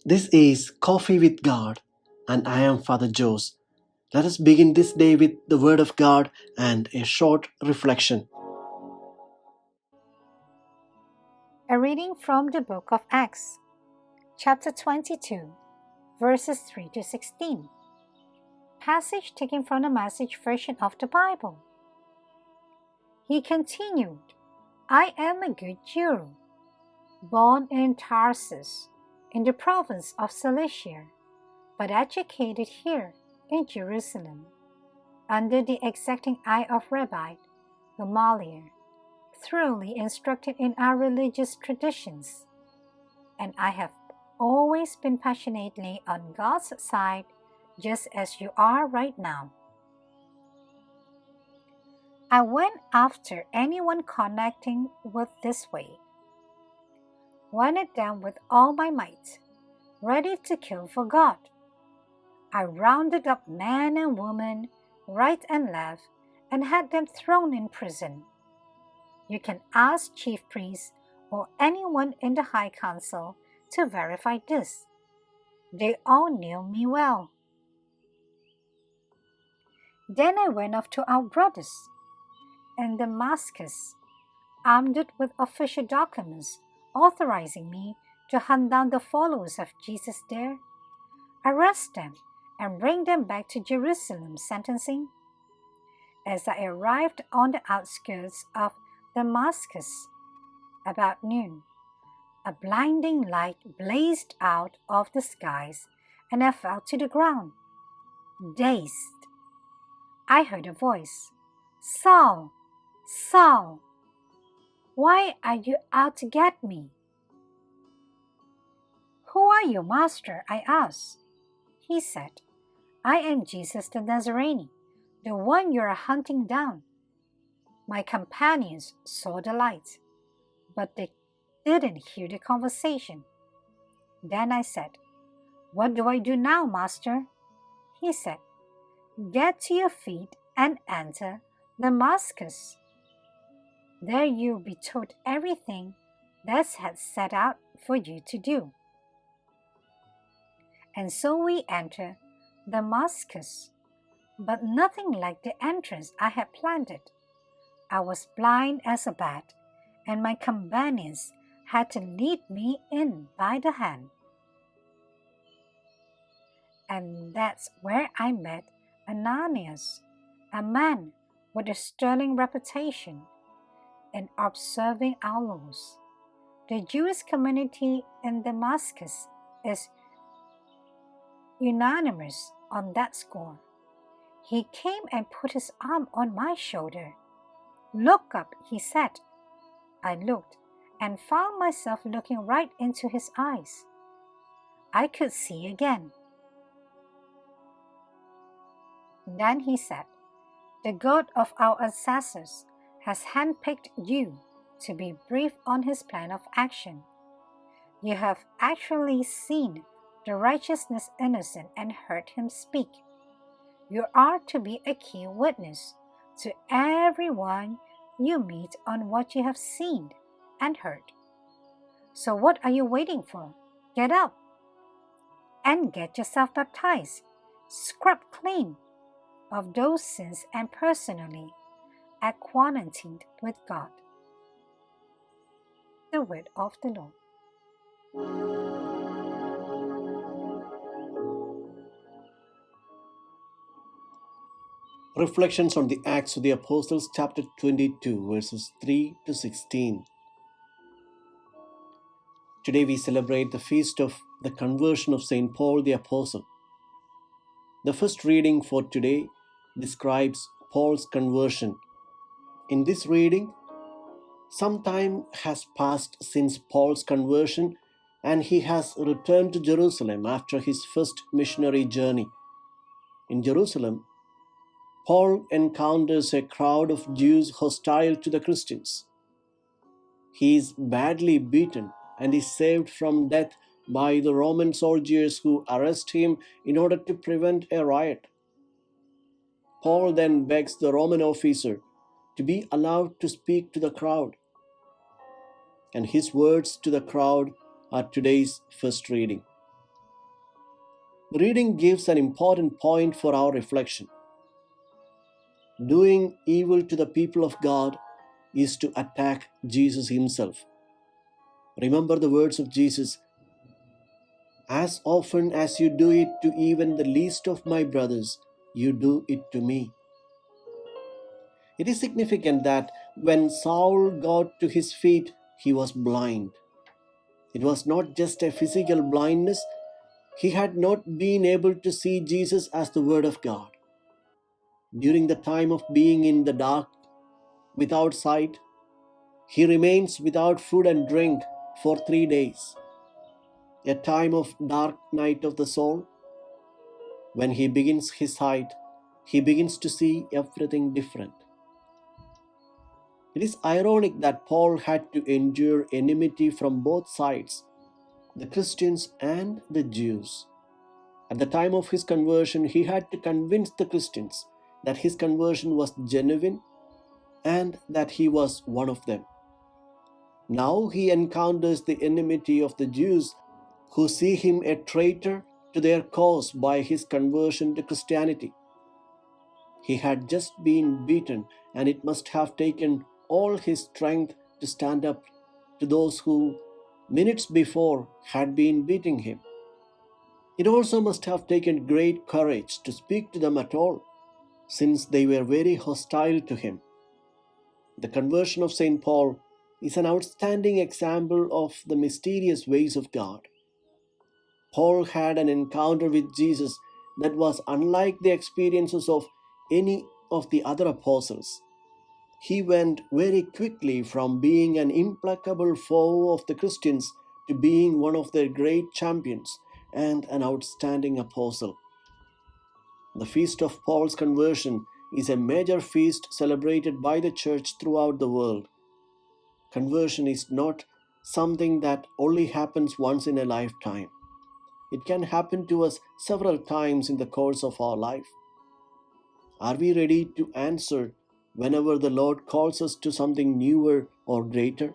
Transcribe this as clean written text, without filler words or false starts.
This is Coffee with God, and I am Father Jose. Let us begin this day with the Word of God and a short reflection. A reading from the book of Acts, chapter 22, verses 3 to 16. Passage taken from the Message version of the Bible. He continued, I am a good Jew, born in Tarsus, in the province of Cilicia, but educated here in Jerusalem, under the exacting eye of Rabbi Gamaliel, thoroughly instructed in our religious traditions, and I have always been passionately on God's side, just as you are right now. I went after anyone connecting with this way, wanted them with all my might, ready to kill for God. I rounded up men and women, right and left, and had them thrown in prison. You can ask chief priests or anyone in the high council to verify this. They all knew me well. Then I went off to our brothers in Damascus, armed with official documents authorizing me to hunt down the followers of Jesus there, arrest them, and bring them back to Jerusalem sentencing. As I arrived on the outskirts of Damascus about noon, a blinding light blazed out of the skies, and I fell to the ground, dazed. I heard a voice, Saul, Saul, why are you out to get me? Who are you, Master? I asked. He said, I am Jesus the Nazarene, the one you are hunting down. My companions saw the light, but they didn't hear the conversation. Then I said, What do I do now, Master? He said, Get to your feet and enter Damascus. There you'll be taught everything that had set out for you to do. And so we entered Damascus, but nothing like the entrance I had planned. I was blind as a bat, and my companions had to lead me in by the hand. And that's where I met Ananias, a man with a sterling reputation in observing our laws. The Jewish community in Damascus is unanimous on that score. He came and put his arm on my shoulder. Look up, he said. I looked and found myself looking right into his eyes. I could see again. Then he said, The God of our ancestors has handpicked you to be brief on his plan of action. You have actually seen the righteousness innocent and heard him speak. You are to be a key witness to everyone you meet on what you have seen and heard. So what are you waiting for? Get up and get yourself baptized, scrubbed clean of those sins, and personally acquainted with God. The word of the Lord. Reflections on the Acts of the Apostles, chapter 22, verses 3 to 16. Today we celebrate the feast of the conversion of St. Paul the Apostle. The first reading for today describes Paul's conversion. In this reading, some time has passed since Paul's conversion, and he has returned to Jerusalem after his first missionary journey. In Jerusalem, Paul encounters a crowd of Jews hostile to the Christians. He is badly beaten and is saved from death by the Roman soldiers who arrest him in order to prevent a riot. Paul then begs the Roman officer to be allowed to speak to the crowd, and his words to the crowd are today's first reading. The reading gives an important point for our reflection. Doing evil to the people of God is to attack Jesus himself. Remember the words of Jesus, "As often as you do it to even the least of my brothers, you do it to me." It is significant that when Saul got to his feet, he was blind. It was not just a physical blindness, he had not been able to see Jesus as the Word of God. During the time of being in the dark, without sight, he remains without food and drink for 3 days. A time of dark night of the soul. When he begins his sight, he begins to see everything different. It is ironic that Paul had to endure enmity from both sides, the Christians and the Jews. At the time of his conversion, he had to convince the Christians that his conversion was genuine and that he was one of them. Now he encounters the enmity of the Jews who see him a traitor to their cause by his conversion to Christianity. He had just been beaten, and it must have taken all his strength to stand up to those who, minutes before, had been beating him. It also must have taken great courage to speak to them at all, since they were very hostile to him. The conversion of St. Paul is an outstanding example of the mysterious ways of God. Paul had an encounter with Jesus that was unlike the experiences of any of the other apostles. He went very quickly from being an implacable foe of the Christians to being one of their great champions and an outstanding apostle. The feast of Paul's conversion is a major feast celebrated by the church throughout the world. Conversion is not something that only happens once in a lifetime. It can happen to us several times in the course of our life. Are we ready to answer whenever the Lord calls us to something newer or greater?